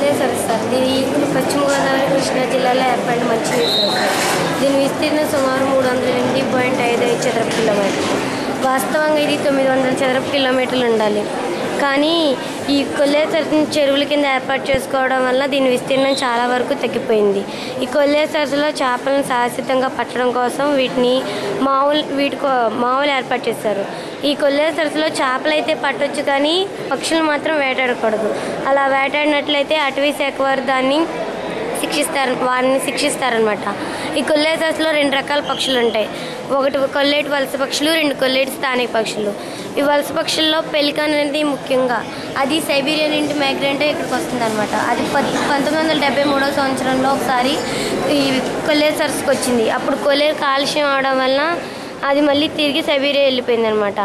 కొల్లేరు సరస్సు సార్. ఇది పశ్చిమ గోదావరి కృష్ణా జిల్లాలో ఏర్పడిన మంచినీరు సరస్సు. దీని విస్తీర్ణం సుమారు 308.55 చదరపు కిలోమీటర్లు. వాస్తవంగా ఇది 900 చదరపు కిలోమీటర్లు ఉండాలి. కానీ ఈ కొల్లేరు సరస్సును చెరువుల కింద ఏర్పాటు చేసుకోవడం వల్ల దీని విస్తీర్ణం చాలా వరకు తగ్గిపోయింది. ఈ కొల్లేరు సరస్సులో చేపలను శాశ్వతంగా పట్టడం కోసం మావులు ఏర్పాటు చేశారు. ఈ కొల్లేరు సరస్సులో చేపలు అయితే పట్టొచ్చు, కానీ పక్షులు మాత్రం వేటాడకూడదు. అలా వేటాడినట్లయితే అటవీ శాఖ వారు వారిని శిక్షిస్తారనమాట. ఈ కొల్లేరు సరస్సులో 2 రకాల పక్షులు ఉంటాయి. ఒకటి కొల్లేటి వలస పక్షులు, 2 కొల్లేటి స్థానిక పక్షులు. ఈ వలస పక్షుల్లో పెలికాన్ అనేది ముఖ్యంగా అది సైబీరియన్ ఇంటి మైగ్రెంట్ ఇక్కడికి వస్తుంది అనమాట. అది 1973 సంవత్సరంలో ఒకసారి ఈ కొల్లేరు సరస్సుకు వచ్చింది. అప్పుడు కొల్లేరు కాలుష్యం అవడం వలన అది మళ్ళీ తిరిగి సైబీరియా వెళ్ళిపోయింది అనమాట.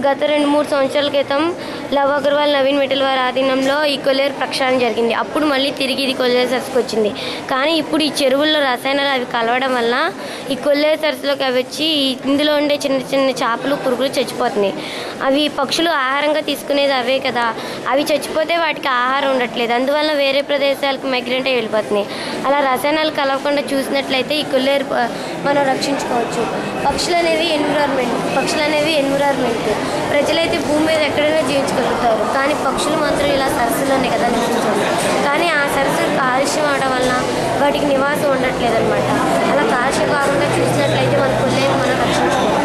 గత 2-3 సంవత్సరాల క్రితం లవ్ అగర్వాల్, నవీన్ మిట్టల్ వారి ఆధీనంలో ఈ కొల్లేరు ప్రక్షాళన జరిగింది. అప్పుడు మళ్ళీ తిరిగి ఇది కొల్లేరు సరస్సుకు వచ్చింది. కానీ ఇప్పుడు ఈ చెరువుల్లో రసాయనాలు అవి కలవడం వల్ల ఈ కొల్లేరు సరస్సులోకి అవి వచ్చి ఇందులో ఉండే చిన్న చిన్న చేపలు, పురుగులు చచ్చిపోతున్నాయి. అవి పక్షులు ఆహారంగా తీసుకునేది అవే కదా, అవి చచ్చిపోతే వాటికి ఆహారం ఉండట్లేదు. అందువల్ల వేరే ప్రదేశాలకు మైగ్రెంట్ అయి వెళ్ళిపోతున్నాయి. అలా రసాయనాలు కలవకుండా చూసినట్లయితే ఈ కొల్లేరు మనం రక్షించుకోవచ్చు. పక్షులు అనేవి ఎన్విరాన్మెంట్. ప్రజలైతే భూమి మీద ఎక్కడైనా జీవించగలుగుతారు, కానీ పక్షులు మాత్రం ఇలా సరస్సులోనే కదా నివసించాలి. కానీ ఆ సరస్సు కాలుష్యం అవడం వల్ల వాటికి నివాసం ఉండట్లేదు అనమాట. అలా కాలుష్యం కాకుండా చూసినట్లయితే మన కొల్లేరు మనం రక్షించుకోవాలి.